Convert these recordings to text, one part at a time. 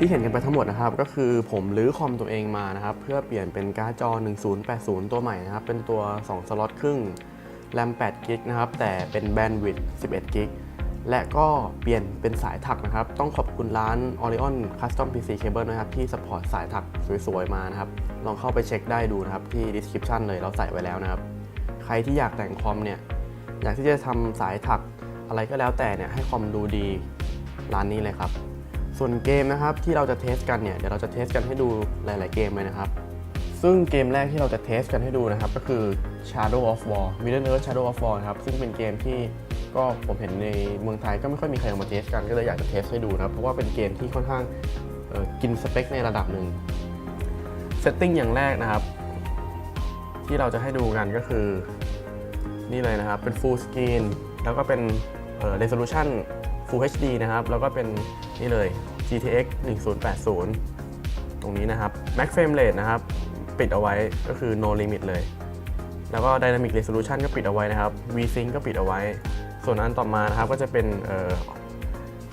ที่เห็นกันไปทั้งหมดนะครับก็คือผมรื้อคอมตัวเองมานะครับเพื่อเปลี่ยนเป็นการ์ดจอ1080ตัวใหม่นะครับเป็นตัว2สล็อตครึ่งแรม8 กิกนะครับแต่เป็นแบนด์วิดต์11 กิกและก็เปลี่ยนเป็นสายถักนะครับต้องขอบคุณร้าน Orion Custom PC Cable นะครับที่สปอร์ตสายถักสวยๆมานะครับลองเข้าไปเช็คได้ดูนะครับที่ description เลยเราใส่ไว้แล้วนะครับใครที่อยากแต่งคอมเนี่ยอยากที่จะทำสายถักอะไรก็แล้วแต่เนี่ยให้คอมดูดีร้านนี้เลยครับส่วนเกมนะครับที่เราจะเทสกันเนี่ยเดี๋ยวเราจะเทสกันให้ดูหลายๆเกมเลยนะครับซึ่งเกมแรกที่เราจะเทสกันให้ดูนะครับก็คือ Shadow of War Middle Earth Shadow of War ครับซึ่งเป็นเกมที่ก็ผมเห็นในเมืองไทยก็ไม่ค่อยมีใครเอามาเทสกันก็เลยอยากจะเทสให้ดูนะครับเพราะว่าเป็นเกมที่ค่อนข้างกินสเปคในระดับหนึ่งเซตติ้งอย่างแรกนะครับที่เราจะให้ดูกันก็คือนี่เลยนะครับเป็น Full Screen แล้วก็เป็นResolution Full HD นะครับแล้วก็เป็นนี่เลย GTX 1080 ตรงนี้นะครับ Max Frame Rate นะครับปิดเอาไว้ก็คือ No Limit เลยแล้วก็ Dynamic Resolution ก็ปิดเอาไว้นะครับ VSync ก็ปิดเอาไว้ส่วนอันต่อมานะครับก็จะเป็น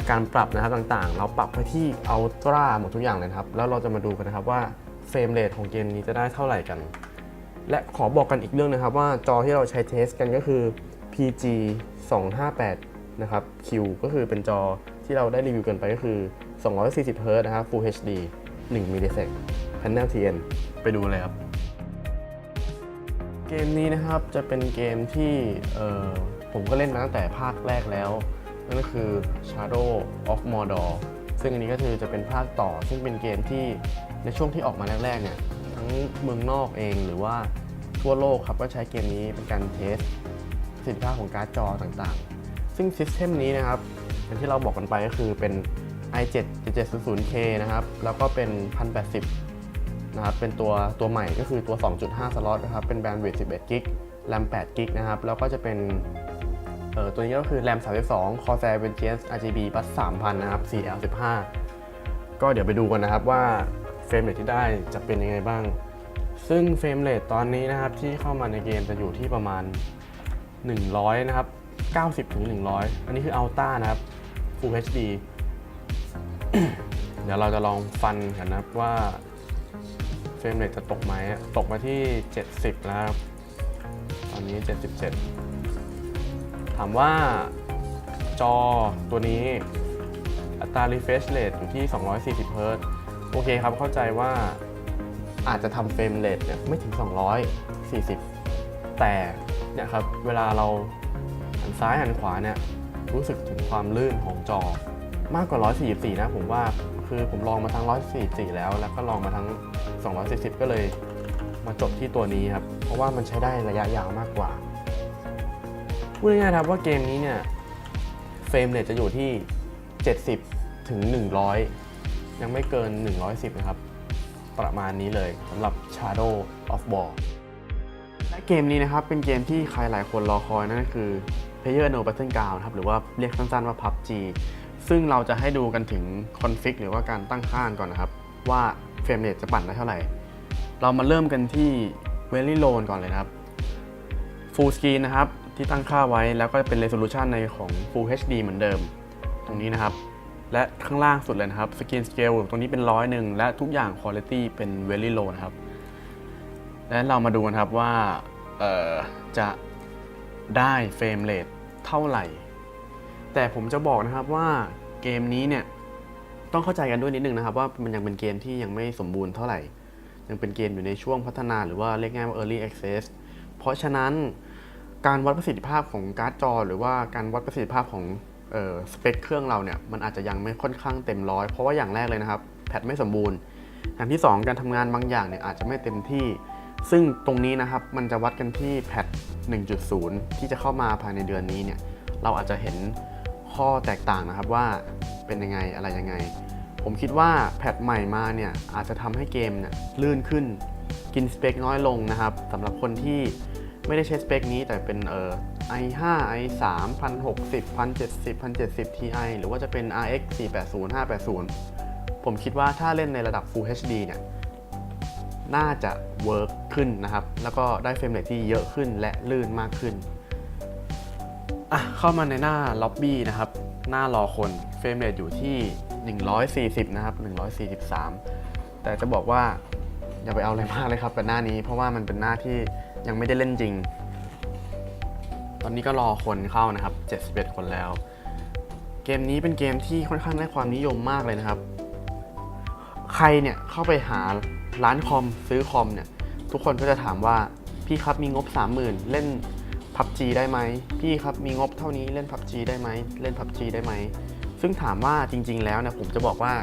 การปรับนะครับต่างๆเราปรับไปที่ Ultra หมดทุกอย่างเลยครับแล้วเราจะมาดูกันนะครับว่า Frame Rate ของเกมนี้จะได้เท่าไหร่กันและขอบอกกันอีกเรื่องนะครับว่าจอที่เราใช้เทสกันก็คือ PG 258นะครับ Q ก็คือเป็นจอที่เราได้รีวิวกันไปก็คือ240 Hz นะครับ Full HD 1 มิลลิเซก Panel TN ไปดูเลยครับเกมนี้นะครับจะเป็นเกมที่ผมก็เล่นมาตั้งแต่ภาคแรกแล้วนั่นก็คือ Shadow of Mordor ซึ่งอันนี้ก็คือจะเป็นภาคต่อซึ่งเป็นเกมที่ในช่วงที่ออกมาแรกๆเนี่ยทั้งเมืองนอกเองหรือว่าทั่วโลกครับก็ใช้เกมนี้เป็นการเทสประสิทธิภาพของการ์ดจอต่างๆซึ่งซิสเต็มนี้นะครับอย่างที่เราบอกกันไปก็คือเป็น i7 7700K นะครับแล้วก็เป็น 1080 นะครับเป็นตัวใหม่ก็คือตัว 2.5 สล็อตนะครับเป็นแบนด์วิดต์11 กิกแรม8 กิกนะครับแล้วก็จะเป็นตัวนี้ก็คือแรม32 Corsair Vengeance RGB Bus 3000 นะครับ 4L15 ก็เดี๋ยวไปดูกันนะครับว่าเฟรมเรทที่ได้จะเป็นยังไงบ้างซึ่งเฟรมเรทตอนนี้นะครับที่เข้ามาในเกมจะอยู่ที่ประมาณ100นะครับ90 ถึง 100อันนี้คือ Ultra นะครับ Full HD เดี๋ยวเราจะลองฟันกันนะครับว่าเฟรมเรทจะตกไหมตกมาที่70แล้วครับตอนนี้77ถามว่าจอตัวนี้อัตรา refresh rate อยู่ที่240 Hz โอเคครับเข้าใจว่าอาจจะทำเฟรมเรทเนี่ยไม่ถึง240แต่เนี่ยครับเวลาเราหันซ้ายหันขวาเนี่ยรู้สึกถึงความลื่นของจอมากกว่า144นะผมว่าคือผมลองมาทั้ง144แล้วก็ลองมาทั้ง240ก็เลยมาจบที่ตัวนี้ครับเพราะว่ามันใช้ได้ระยะยาวมากกว่าพูดง่ายๆครับว่าเกมนี้เนี่ยเฟรมเรทจะอยู่ที่70 ถึง 100ยังไม่เกิน110นะครับประมาณนี้เลยสำหรับ Shadow of War และเกมนี้นะครับเป็นเกมที่ใครหลายคนรอคอยนั่นก็คือ PlayerUnknown's Battlegrounds ครับหรือว่าเรียกสั้นๆว่า PUBG ซึ่งเราจะให้ดูกันถึงคอนฟิกหรือว่าการตั้งค่าก่อนนะครับว่าเฟรมเรทจะปั่นได้เท่าไหร่เรามาเริ่มกันที่ Very Low ก่อนเลยนะครับ Full Screen นะครับที่ตั้งค่าไว้แล้วก็เป็น Resolution ในของ Full HD เหมือนเดิมตรงนี้นะครับและข้างล่างสุดเลยนะครับ Screen Scale ตรงนี้เป็น100และทุกอย่าง Quality เป็น Very Low นะครับและเรามาดูกันครับว่าจะได้เฟรมเรทเท่าไหร่แต่ผมจะบอกนะครับว่าเกมนี้เนี่ยต้องเข้าใจกันด้วยนิดนึงนะครับว่ามันยังเป็นเกมที่ยังไม่สมบูรณ์เท่าไหร่ยังเป็นเกมอยู่ในช่วงพัฒนาหรือว่าเรียกง่ายว่า Early Access เพราะฉะนั้นการวัดประสิทธิภาพของการ์ดจอหรือว่าการวัดประสิทธิภาพของสเปคเครื่องเราเนี่ยมันอาจจะยังไม่ค่อนข้างเต็มร้อยเพราะว่าอย่างแรกเลยนะครับแพทไม่สมบูรณ์อย่างที่2การทำงานบางอย่างเนี่ยอาจจะไม่เต็มที่ซึ่งตรงนี้นะครับมันจะวัดกันที่แพท 1.0 ที่จะเข้ามาภายในเดือนนี้เนี่ยเราอาจจะเห็นข้อแตกต่างนะครับว่าเป็นยังไงอะไรยังไงผมคิดว่าแพทใหม่มาเนี่ยอาจจะทำให้เกมเนี่ยลื่นขึ้นกินสเปคน้อยลงนะครับสำหรับคนที่ไม่ได้ใช้สเปคนี้แต่เป็นi5 i3 1060 1070 1070 Ti หรือว่าจะเป็น RX 480 580ผมคิดว่าถ้าเล่นในระดับ Full HD เนี่ยน่าจะเวิร์กขึ้นนะครับแล้วก็ได้เฟรมเรทที่เยอะขึ้นและลื่นมากขึ้นเข้ามาในหน้าล็อบบี้นะครับ หน้ารอคนเฟรมเรทอยู่ที่140นะครับ143แต่จะบอกว่าอย่าไปเอาอะไรมากเลยครับกับหน้านี้เพราะว่ามันเป็นหน้าที่ยังไม่ได้เล่นจริงตอนนี้ก็รอคนเข้านะครับ71คนแล้วเกมนี้เป็นเกมที่ค่อนข้างได้ความนิยมมากเลยนะครับใครเนี่ยเข้าไปหาร้านคอมซื้อคอมเนี่ยทุกคนก็จะถามว่าพี่ครับมีงบ 30,000 เล่น PUBG ได้ไหมพี่ครับมีงบเท่านี้เล่น PUBG ได้ไหมเล่น PUBG ได้ไหมซึ่งถามว่าจริงๆแล้วเนี่ยผมจะบอกว่า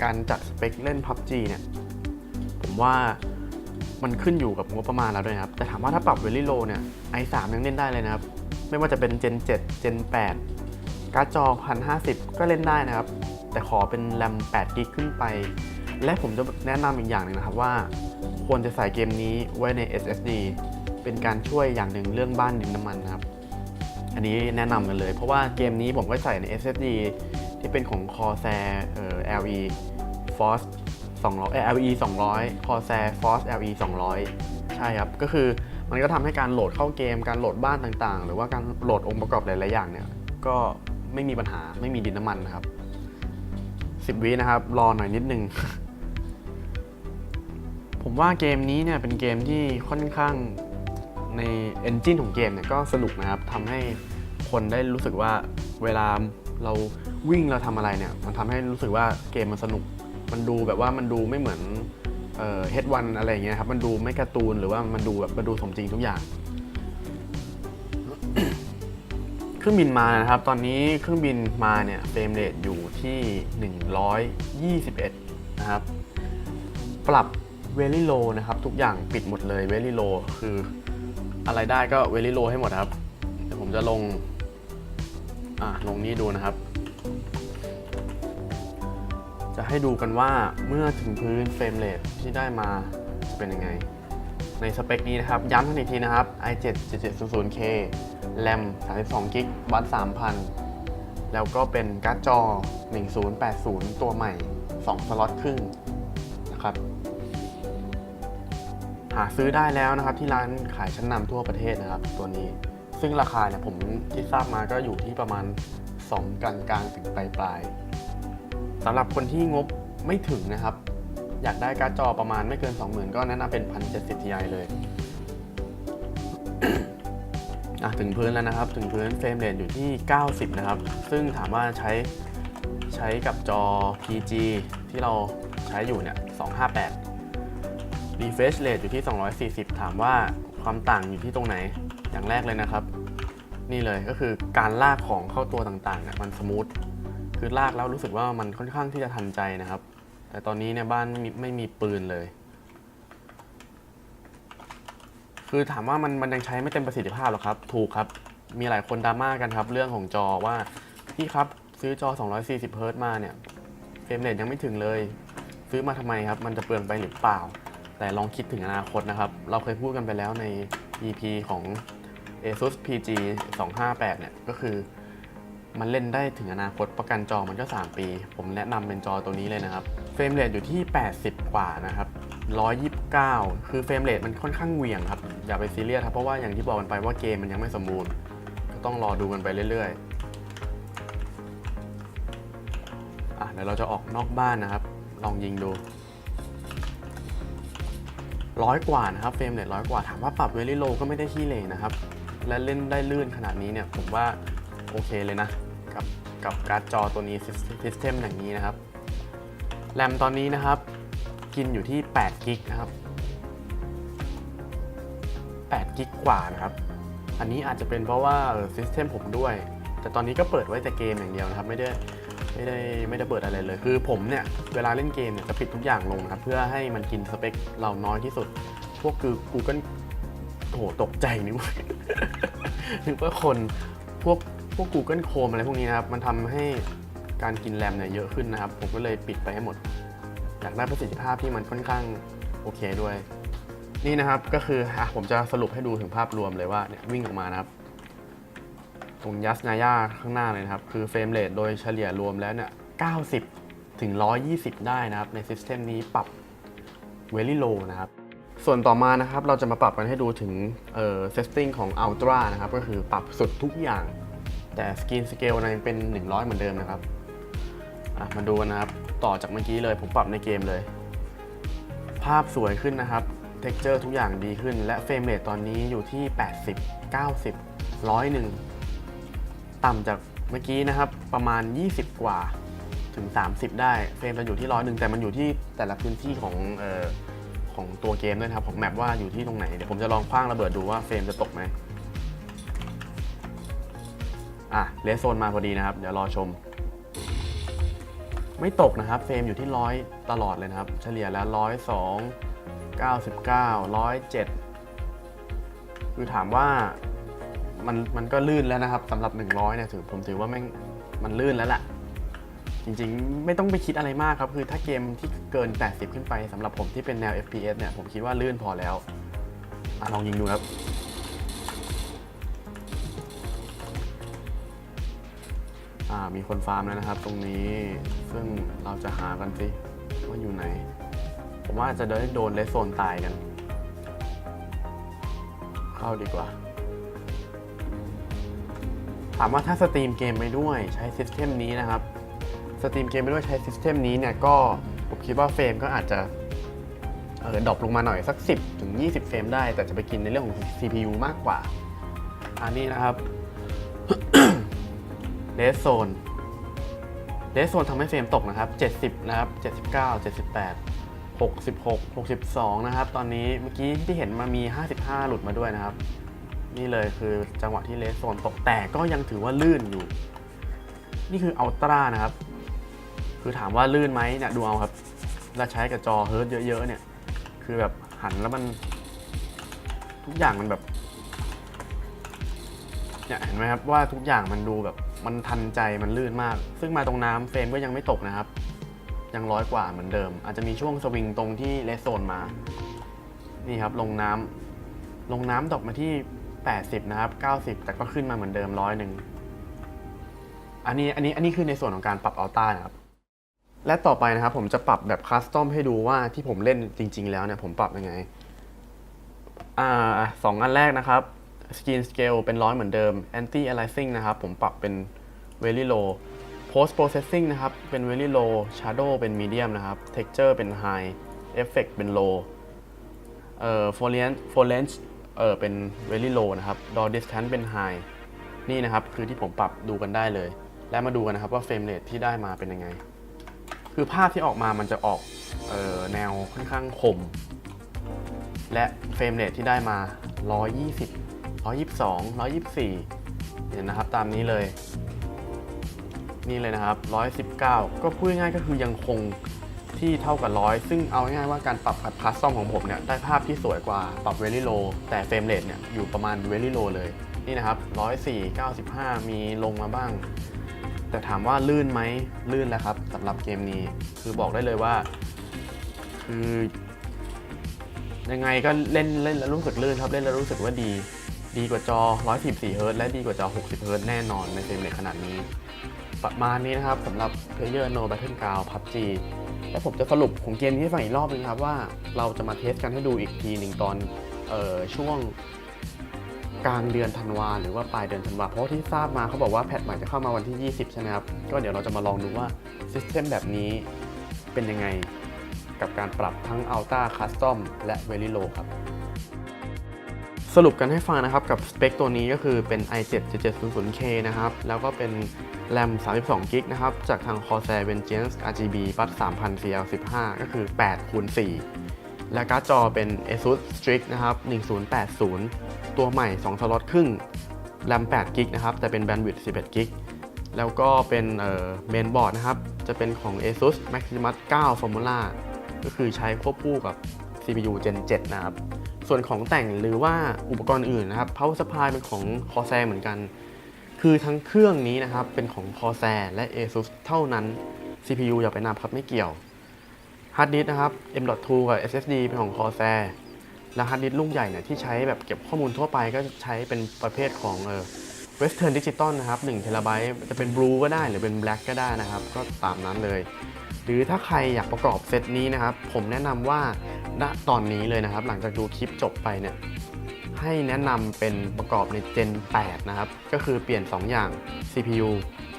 การจัดสเปคเล่น PUBG เนี่ยผมว่ามันขึ้นอยู่กับงบประมาณแล้วด้วยครับแต่ถามว่าถ้าปรับ Very Low เนี่ย i3 ยังเล่นได้เลยนะครับไม่ว่าจะเป็น Gen 7 Gen 8 การ์ดจอ 1050 ก็เล่นได้นะครับแต่ขอเป็นแรม8 GB ขึ้นไปและผมจะแนะนำอีกอย่างหนึ่งนะครับว่าควรจะใส่เกมนี้ไว้ใน SSD เป็นการช่วยอย่างหนึ่งเรื่องบ้านดินน้ำมันนะครับอันนี้แนะนำกันเลยเพราะว่าเกมนี้ผมก็ใส่ใน SSD ที่เป็นของ Corsair LE Force 200 LE 200 Corsair Force LE 200 ใช่ครับก็คือมันก็ทำให้การโหลดเข้าเกมการโหลดบ้านต่างๆหรือว่าการโหลดองค์ประกอบหลายๆอย่างเนี่ยก็ไม่มีปัญหาไม่มีดินน้ำมันนะครับ10 วินะครับรอหน่อยนิดนึง ผมว่าเกมนี้เนี่ยเป็นเกมที่ค่อนข้างใน engine ของเกมเนี่ยก็สนุกนะครับทำให้คนได้รู้สึกว่าเวลาเราวิ่งเราทำอะไรเนี่ยมันทำให้รู้สึกว่าเกมมันสนุกมันดูแบบว่ามันดูไม่เหมือนH1 อะไรอย่างเงี้ยครับมันดูไม่การ์ตูนหรือว่ามันดูแบบมันดูสมจริงทุกอย่าง เครื่องบินมานะครับตอนนี้เครื่องบินมาเนี่ยเฟรมเรทอยู่ที่121นะครับปรับ Very Low นะครับทุกอย่างปิดหมดเลย Very Low คืออะไรได้ก็ Very Low ให้หมดครับเดี๋ยวผมจะลงนี้ดูนะครับจะให้ดูกันว่าเมื่อถึงพื้นเฟรมเรทที่ได้มาจะเป็นยังไงในสเปคนี้นะครับย้ำทันอีกทีนะครับ i7 7700K แรม32 g b วัตต์ 3,000 แล้วก็เป็นการ์ดจอ 1080 ตัวใหม่ 2 สล็อตครึ่งนะครับหาซื้อได้แล้วนะครับที่ร้านขายชั้นนำทั่วประเทศนะครับตัวนี้ซึ่งราคาเนี่ยผมที่ทราบมาก็อยู่ที่ประมาณ2กลางๆถึงปลายๆสำหรับคนที่งบไม่ถึงนะครับอยากได้การ์ดจอประมาณไม่เกิน 20,000 ก็แนะนำเป็น 1070 Ti เลย ถึงพื้นแล้วนะครับถึงพื้นเฟรมเรทอยู่ที่90นะครับซึ่งถามว่าใช้กับจอ PG ที่เราใช้อยู่เนี่ย258 refresh rate อยู่ที่240ถามว่าความต่างอยู่ที่ตรงไหนอย่างแรกเลยนะครับนี่เลยก็คือการลากของเข้าตัวต่างๆเนี่ยมันสมูทคือลากแล้วรู้สึกว่ามันค่อนข้างที่จะทันใจนะครับแต่ตอนนี้เนี่ยบ้านไม่มีปืนเลยคือถามว่ามันยังใช้ไม่เต็มประสิทธิภาพหรอครับถูกครับมีหลายคนดราม่ากันครับเรื่องของจอว่าพี่ครับซื้อจอ240 Hz มาเนี่ยเฟรมเรทยังไม่ถึงเลยซื้อมาทำไมครับมันจะเปลืองไปหรือเปล่าแต่ลองคิดถึงอนาคตนะครับเราเคยพูดกันไปแล้วใน EP ของ ASUS PG 258เนี่ยก็คือมันเล่นได้ถึงอนาคตประกันจอมันก็3 ปีผมแนะนำเป็นจอตัวนี้เลยนะครับเฟรมเรทอยู่ที่80 กว่านะครับ129คือเฟรมเรทมันค่อนข้างเหวี่ยงครับอย่าไปซีเรียสครับเพราะว่าอย่างที่บอกกันไปว่าเกมมันยังไม่สมบูรณ์ก็ต้องรอดูกันไปเรื่อยๆเดี๋ยวเราจะออกนอกบ้านนะครับลองยิงดู100 กว่านะครับเฟรมเรท100 กว่าถามว่าปรับ Very Low ก็ไม่ได้ขี้เหร่นะครับและเล่นได้ลื่นขนาดนี้เนี่ยผมว่าโอเคเลยนะกับการ์ดจอตัวนี้ซิสเต็มอย่างนี้นะครับแรมตอนนี้นะครับกินอยู่ที่8 กิกนะครับ8 กิกกว่านะครับอันนี้อาจจะเป็นเพราะว่าซิสเต็มผมด้วยแต่ตอนนี้ก็เปิดไว้แต่เกมอย่างเดียวนะครับไม่ได้เปิดอะไรเลยคือผมเนี่ยเวลาเล่นเกมเนี่ยจะปิดทุกอย่างลงนะครับเพื่อให้มันกินสเปคเราน้อยที่สุดพวกคือ Google ตกใจนึกว่า นึกว่าคนพวก Google Chrome อะไรพวกนี้นะครับมันทำให้การกินแรมเนี่ยเยอะขึ้นนะครับผมก็เลยปิดไปให้หมดอยากได้ประสิทธิภาพที่มันค่อนข้างโอเคด้วยนี่นะครับก็คือผมจะสรุปให้ดูถึงภาพรวมเลยว่าเนี่ยวิ่งออกมานะครับตรงยัสนาย่าข้างหน้าเลยนะครับคือเฟรมเรทโดยเฉลี่ยรวมแล้วเนี่ย90 ถึง 120 ได้นะครับในซิสเต็มนี้ปรับ Very Low นะครับส่วนต่อมานะครับเราจะมาปรับกันให้ดูถึงsetting ของ Ultra นะครับก็คือปรับสุดทุกอย่าง แต่สกรีนสเกลยังเป็น100เหมือนเดิมนะครับมาดูกันนะครับต่อจากเมื่อกี้เลยผมปรับในเกมเลยภาพสวยขึ้นนะครับเท็กเจอร์ทุกอย่างดีขึ้นและเฟรมเรทตอนนี้อยู่ที่80 90 100ต่ำจากเมื่อกี้นะครับประมาณ20กว่าถึง30ได้เฟรมจะอยู่ที่100แต่มันอยู่ที่แต่ละพื้นที่ของตัวเกมด้วยครับของแมปว่าอยู่ที่ตรงไหนเดี๋ยวผมจะลองพากระเบิดดูว่าเฟรมจะตกไหมเลสโซนมาพอดีนะครับเดี๋ยวรอชมไม่ตกนะครับเฟรมอยู่ที่100ตลอดเลยนะครับเฉลี่ยแล้ว102 99 107คือถามว่ามันก็ลื่นแล้วนะครับสำหรับ100เนี่ยผมถือว่ามันลื่นแล้วแหละจริงๆไม่ต้องไปคิดอะไรมากครับคือถ้าเกมที่เกิน80ขึ้นไปสำหรับผมที่เป็นแนว FPS เนี่ยผมคิดว่าลื่นพอแล้วลองยิงดูครับมีคนฟาร์มแล้วนะครับตรงนี้ซึ่งเราจะหากันสิว่าอยู่ไหนผมว่าจะโดนเลสโซนตายกันเข้าดีกว่าถามว่าถ้าสตรีมเกมไปด้วยใช้ซิสเต็มนี้นะครับสตรีมเกมไปด้วยใช้ซิสเต็มนี้เนี่ยก็ผมคิดว่าเฟรมก็อาจจะดรอปลงมาหน่อยสัก10 ถึง 20เฟรมได้แต่จะไปกินในเรื่องของ CPU มากกว่าอันนี้นะครับ เลสโซนทำให้เฟรมตกนะครับ70นะครับ79 78 66 62นะครับตอนนี้เมื่อกี้ที่เห็นมามี55หลุดมาด้วยนะครับนี่เลยคือจังหวะที่เลสโซนตกแต่ก็ยังถือว่าลื่นอยู่นี่คืออัลตร้านะครับคือถามว่าลื่นไหมเนี่ยดูเอาครับแล้วใช้กับจอเฮิร์ตเยอะๆเนี่ยคือแบบหันแล้วมันทุกอย่างมันแบบเนี่ยเห็นไหมครับว่าทุกอย่างมันดูแบบมันทันใจมันลื่นมากซึ่งมาตรงน้ำเฟรมก็ยังไม่ตกนะครับยัง100กว่าเหมือนเดิมอาจจะมีช่วงสวิงตรงที่เลสโซนมานี่ครับลงน้ำตกมาที่80นะครับ90แต่ก็ขึ้นมาเหมือนเดิม100อันนี้คือในส่วนของการปรับอัลต้านะครับและต่อไปนะครับผมจะปรับแบบคัสตอมให้ดูว่าที่ผมเล่นจริงๆแล้วเนี่ยผมปรับยังไง2 อันแรกนะครับScreen Scale เป็น100เหมือนเดิม Anti Aliasing นะครับผมปรับเป็น Very Low Post Processing นะครับเป็น Very Low Shadow เป็น Medium นะครับ Texture เป็น High Effect เป็น Low Foliage เป็น Very Low นะครับ Door Distance เป็น High นี่นะครับคือที่ผมปรับดูกันได้เลยและมาดูกันนะครับว่าเฟรมเรทที่ได้มาเป็นยังไงคือภาพที่ออกมามันจะออกแนวค่อนข้างคมและเฟรมเรทที่ได้มา120 122 124เห็นนะครับตามนี้เลยนี่เลยนะครับ119ก็พูดง่ายๆก็คือยังคงที่เท่ากับ100ซึ่งเอาง่ายๆว่าการปรับคัสตอมของผมเนี่ยได้ภาพที่สวยกว่าปรับ Very Low แต่เฟรมเรทเนี่ยอยู่ประมาณ Very Low เลยนี่นะครับ104 95มีลงมาบ้างแต่ถามว่าลื่นไหมลื่นแล้วครับสำหรับเกมนี้คือบอกได้เลยว่าคือยังไงก็เล่นแล้วรู้สึกลื่นครับเล่นแล้วรู้สึกว่าดีกว่าจอ144 Hz และดีกว่าจอ60 Hz แน่นอนในเฟรมเรทขนาดนี้ประมาณนี้นะครับสำหรับ PlayerUnknown's Battlegrounds PUBG และผมจะสรุปของเกมนี้ให้ฟังอีกรอบนึงครับว่าเราจะมาเทสกันให้ดูอีกทีหนึ่งตอนช่วงกลางเดือนธันวาหรือว่าปลายเดือนธันวาเพราะที่ทราบมาเขาบอกว่าแพทใหม่จะเข้ามาวันที่20ใช่ไหมครับก็เดี๋ยวเราจะมาลองดูว่าซิสเต็มแบบนี้เป็นยังไงกับการปรับทั้ง Ultra Custom และ Very Low ครับสรุปกันให้ฟังนะครับกับสเปคตัวนี้ก็คือเป็น i7 7700K นะครับแล้วก็เป็น RAM 32 g b นะครับจากทาง Corsair Vengeance RGB บัต 3000 CL15 ก็คือ8x4 และการ์ดจอเป็น ASUS Strix นะครับ1080ตัวใหม่2 สล็อตครึ่ง RAM 8 g b นะครับแต่เป็น Bandwidth 11 g b แล้วก็เป็นเมนบอร์ดนะครับจะเป็นของ ASUS Maximus 9 Formula ก็คือใช้ควบคู่กับ CPU Gen 7 นะครับส่วนของแต่งหรือว่าอุปกรณ์อื่นนะครับ Power Supply เป็นของ Corsair เหมือนกันคือทั้งเครื่องนี้นะครับเป็นของ Corsair และ ASUS เท่านั้น CPU อย่าไปนับครับไม่เกี่ยว Hard Disk นะครับ M.2 กับ SSD เป็นของ Corsair และ Hard Disk ลูกใหญ่เนี่ยที่ใช้แบบเก็บข้อมูลทั่วไปก็จะใช้เป็นประเภทของWestern Digital นะครับ1 TB จะเป็น Blue ก็ได้หรือเป็น Black ก็ได้นะครับก็ตามนั้นเลยหรือถ้าใครอยากประกอบเซตนี้นะครับผมแนะนำว่าณตอนนี้เลยนะครับหลังจากดูคลิปจบไปเนี่ย ให้แนะนำเป็นประกอบใน Gen 8 นะครับก็คือเปลี่ยน 2 อย่าง CPU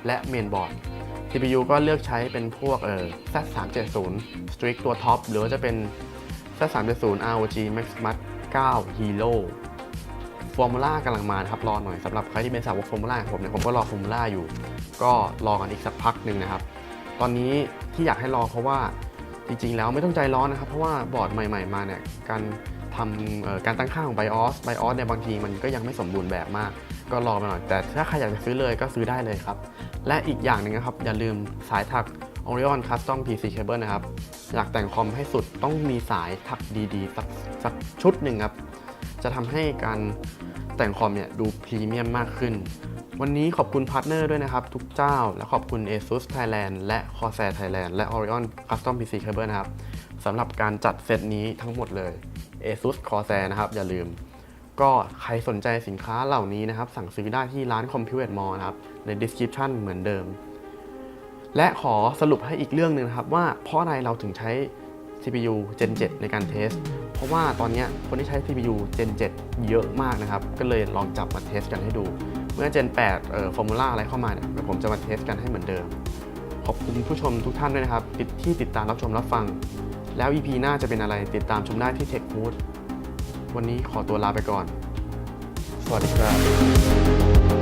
และ Mainboard CPU ก็เลือกใช้เป็นพวกZ370 Strix ตัวท็อปหรือว่าจะเป็น Z370 ROG Maximus 9 Hero Formula กำลังมาครับรอหน่อยสำหรับใครที่เป็นสาวก Formula ผมเนี่ยผมก็รอ Formula อยู่ก็รอกันอีกสักพักหนึ่งนะครับตอนนี้ที่อยากให้รอเพราะว่าจริงๆแล้วไม่ต้องใจร้อนนะครับเพราะว่าบอร์ดใหม่ๆมาเนี่ยการตั้งค่าของ BIOS เนี่ยบางทีมันก็ยังไม่สมบูรณ์แบบมากก็รอมาหน่อยแต่ถ้าใครอยากจะซื้อเลยก็ซื้อได้เลยครับและอีกอย่างหนึ่งนะครับอย่าลืมสายถัก Orion Custom PC Cable นะครับอยากแต่งคอมให้สุดต้องมีสายถักดีๆสักชุดหนึ่งครับจะทำให้การแต่งคอมเนี่ยดูพรีเมียมมากขึ้นวันนี้ขอบคุณพาร์ทเนอร์ด้วยนะครับทุกเจ้าและขอบคุณ ASUS Thailand และ Corsair Thailand และ Orion Custom PC Cable นะครับสำหรับการจัดเซตนี้ทั้งหมดเลย ASUS Corsair นะครับอย่าลืมก็ใครสนใจสินค้าเหล่านี้นะครับสั่งซื้อได้ที่ร้าน Compute Mall นะครับใน description เหมือนเดิมและขอสรุปให้อีกเรื่องหนึ่งนะครับว่าเพราะอะไรเราถึงใช้ CPU Gen 7 ในการเทสเพราะว่าตอนนี้คนที่ใช้ CPU Gen 7 เยอะมากนะครับก็เลยลองจับมาเทสกันให้ดูเมื่อ Gen 8 Formula อะไรเข้ามาเนี่ยเดี๋ยวผมจะมาเทสกันให้เหมือนเดิมขอบคุณผู้ชมทุกท่านด้วยนะครับที่ติดตามรับชมรับฟังแล้ว EP หน้าจะเป็นอะไรติดตามชมได้ที่ Tech Mood วันนี้ขอตัวลาไปก่อนสวัสดีครับ